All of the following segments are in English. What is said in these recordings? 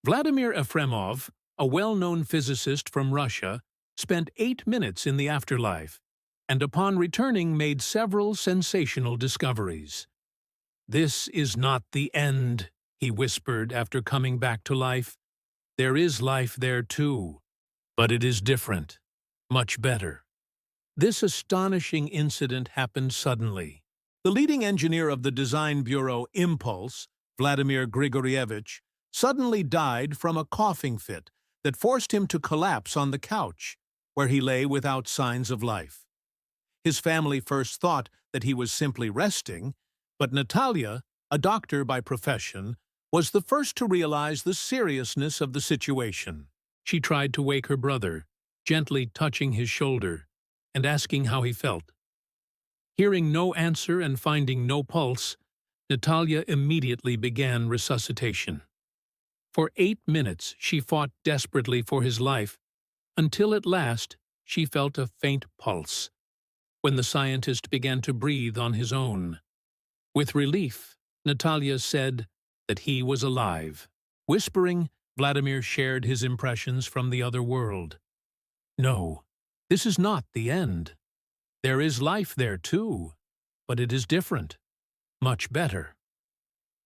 Vladimir Efremov, a well-known physicist from Russia, spent 8 minutes in the afterlife, and upon returning made several sensational discoveries. "This is not the end," he whispered after coming back to life. "There is life there too, but it is different, much better." This astonishing incident happened suddenly. The leading engineer of the design bureau Impulse, Vladimir Grigorievich, suddenly died from a coughing fit that forced him to collapse on the couch, where he lay without signs of life. His family first thought that he was simply resting, but Natalia, a doctor by profession, was the first to realize the seriousness of the situation. She tried to wake her brother, gently touching his shoulder and asking how he felt. Hearing no answer and finding no pulse, Natalia immediately began resuscitation. For 8 minutes she fought desperately for his life, until at last she felt a faint pulse, when the scientist began to breathe on his own. With relief, Natalia said that he was alive. Whispering, Vladimir shared his impressions from the other world. "No, this is not the end. There is life there too, but it is different, much better."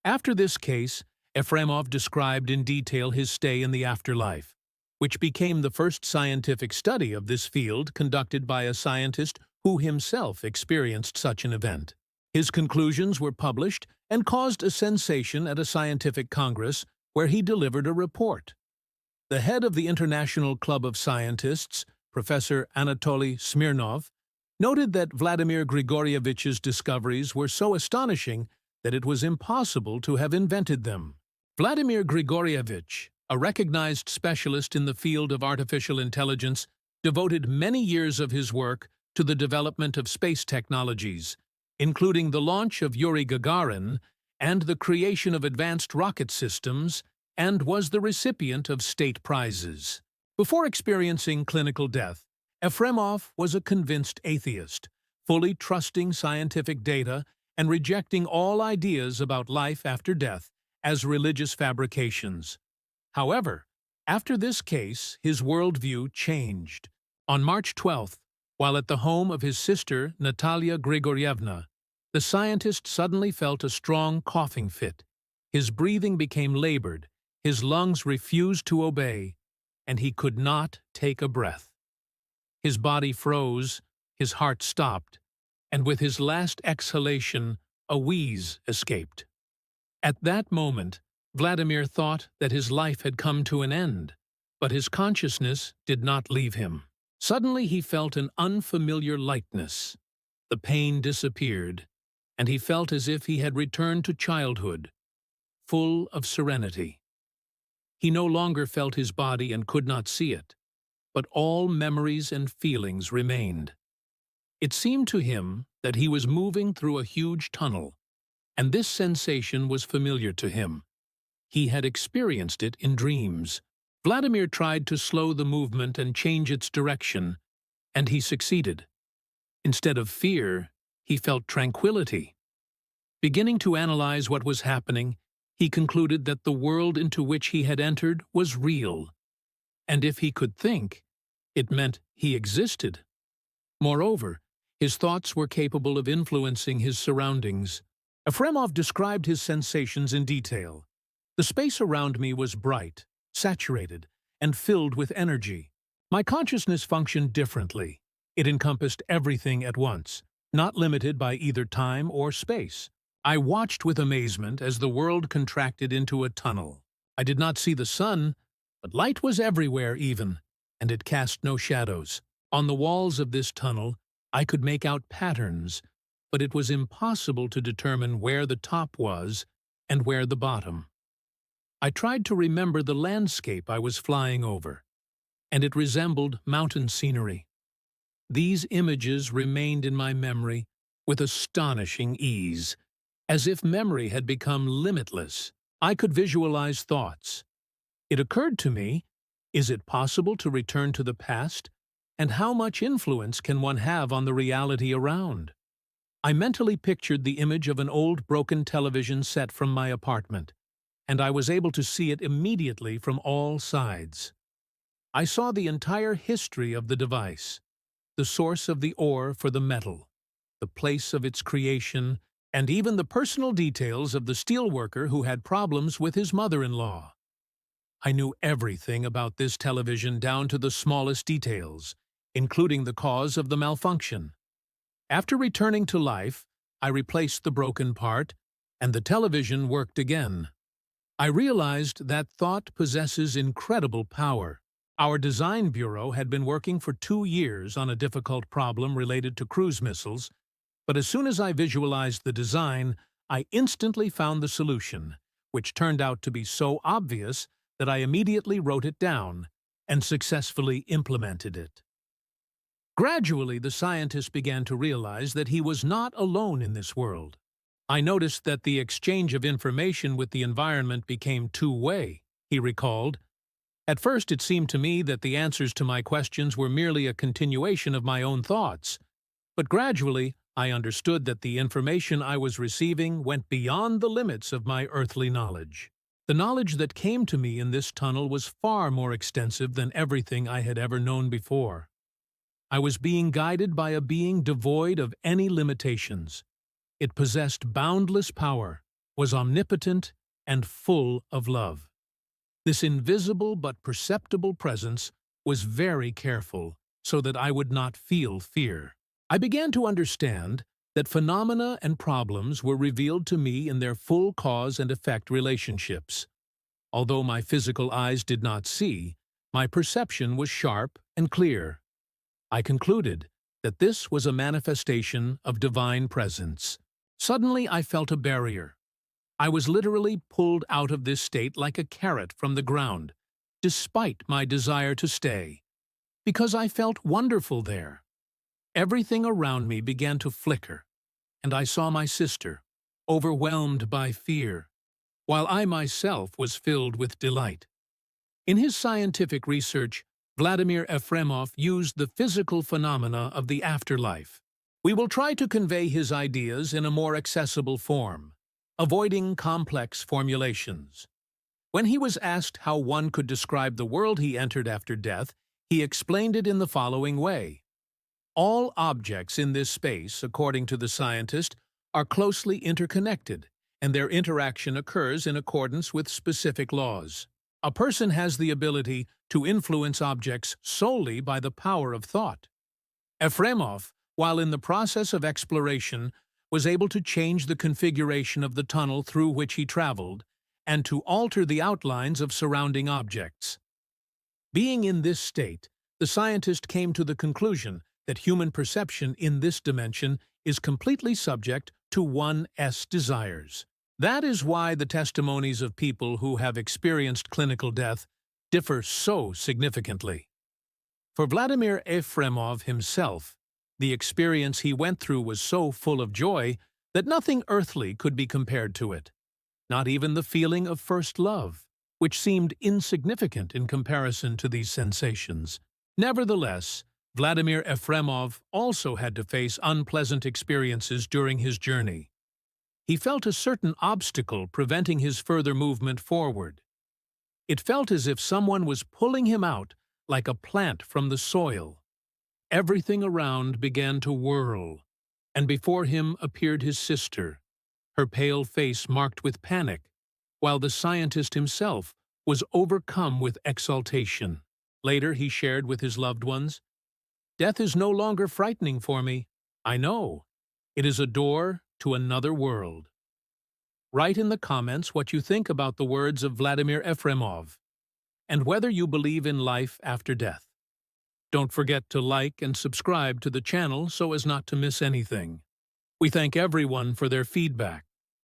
After this case, Efremov described in detail his stay in the afterlife, which became the first scientific study of this field conducted by a scientist who himself experienced such an event. His conclusions were published and caused a sensation at a scientific congress where he delivered a report. The head of the International Club of Scientists, Professor Anatoly Smirnov, noted that Vladimir Grigorievich's discoveries were so astonishing that it was impossible to have invented them. Vladimir Grigorievich, a recognized specialist in the field of artificial intelligence, devoted many years of his work to the development of space technologies, including the launch of Yuri Gagarin and the creation of advanced rocket systems, and was the recipient of state prizes. Before experiencing clinical death, Efremov was a convinced atheist, fully trusting scientific data and rejecting all ideas about life after death as religious fabrications. However, after this case, his worldview changed. On March 12th, while at the home of his sister Natalia Grigorievna, the scientist suddenly felt a strong coughing fit. His breathing became labored, his lungs refused to obey, and he could not take a breath. His body froze, his heart stopped, and with his last exhalation, a wheeze escaped. At that moment, Vladimir thought that his life had come to an end, but his consciousness did not leave him. Suddenly he felt an unfamiliar lightness. The pain disappeared, and he felt as if he had returned to childhood, full of serenity. He no longer felt his body and could not see it, but all memories and feelings remained. It seemed to him that he was moving through a huge tunnel, and this sensation was familiar to him. He had experienced it in dreams. Vladimir tried to slow the movement and change its direction, and he succeeded. Instead of fear, he felt tranquility. Beginning to analyze what was happening, he concluded that the world into which he had entered was real, and if he could think, it meant he existed. Moreover, his thoughts were capable of influencing his surroundings. Efremov described his sensations in detail. "The space around me was bright, saturated, and filled with energy. My consciousness functioned differently. It encompassed everything at once, not limited by either time or space. I watched with amazement as the world contracted into a tunnel. I did not see the sun, but light was everywhere even, and it cast no shadows. On the walls of this tunnel, I could make out patterns, but it was impossible to determine where the top was and where the bottom. I tried to remember the landscape I was flying over, and it resembled mountain scenery. These images remained in my memory with astonishing ease. As if memory had become limitless, I could visualize thoughts. It occurred to me, is it possible to return to the past? And how much influence can one have on the reality around? I mentally pictured the image of an old broken television set from my apartment. and I was able to see it immediately from all sides. I saw the entire history of the device, the source of the ore for the metal, the place of its creation, and even the personal details of the steelworker who had problems with his mother-in-law. I knew everything about this television down to the smallest details, including the cause of the malfunction. After returning to life, I replaced the broken part, and the television worked again. I realized that thought possesses incredible power. Our design bureau had been working for 2 years on a difficult problem related to cruise missiles, but as soon as I visualized the design, I instantly found the solution, which turned out to be so obvious that I immediately wrote it down and successfully implemented it. Gradually, the scientist began to realize that he was not alone in this world. I noticed that the exchange of information with the environment became two-way, he recalled. At first, it seemed to me that the answers to my questions were merely a continuation of my own thoughts, but gradually, I understood that the information I was receiving went beyond the limits of my earthly knowledge. The knowledge that came to me in this tunnel was far more extensive than everything I had ever known before. I was being guided by a being devoid of any limitations. It possessed boundless power, was omnipotent, and full of love. This invisible but perceptible presence was very careful so that I would not feel fear. I began to understand that phenomena and problems were revealed to me in their full cause and effect relationships. Although my physical eyes did not see, my perception was sharp and clear. I concluded that this was a manifestation of divine presence. Suddenly, I felt a barrier. I was literally pulled out of this state like a carrot from the ground, despite my desire to stay, because I felt wonderful there. Everything around me began to flicker, and I saw my sister, overwhelmed by fear, while I myself was filled with delight. In his scientific research, Vladimir Efremov used the physical phenomena of the afterlife. We will try to convey his ideas in a more accessible form, avoiding complex formulations. When he was asked how one could describe the world he entered after death, he explained it in the following way. All objects in this space, according to the scientist, are closely interconnected, and their interaction occurs in accordance with specific laws. A person has the ability to influence objects solely by the power of thought. Efremov, while in the process of exploration, was able to change the configuration of the tunnel through which he traveled and to alter the outlines of surrounding objects. Being in this state, the scientist came to the conclusion that human perception in this dimension is completely subject to one's desires. That is why the testimonies of people who have experienced clinical death differ so significantly. For Vladimir Efremov himself, the experience he went through was so full of joy that nothing earthly could be compared to it, not even the feeling of first love, which seemed insignificant in comparison to these sensations. Nevertheless, Vladimir Efremov also had to face unpleasant experiences during his journey. He felt a certain obstacle preventing his further movement forward. It felt as if someone was pulling him out like a plant from the soil. Everything around began to whirl, and before him appeared his sister, her pale face marked with panic, while the scientist himself was overcome with exaltation. Later, he shared with his loved ones, "Death is no longer frightening for me. I know. It is a door to another world." Write in the comments what you think about the words of Vladimir Efremov, and whether you believe in life after death. Don't forget to like and subscribe to the channel so as not to miss anything. We thank everyone for their feedback.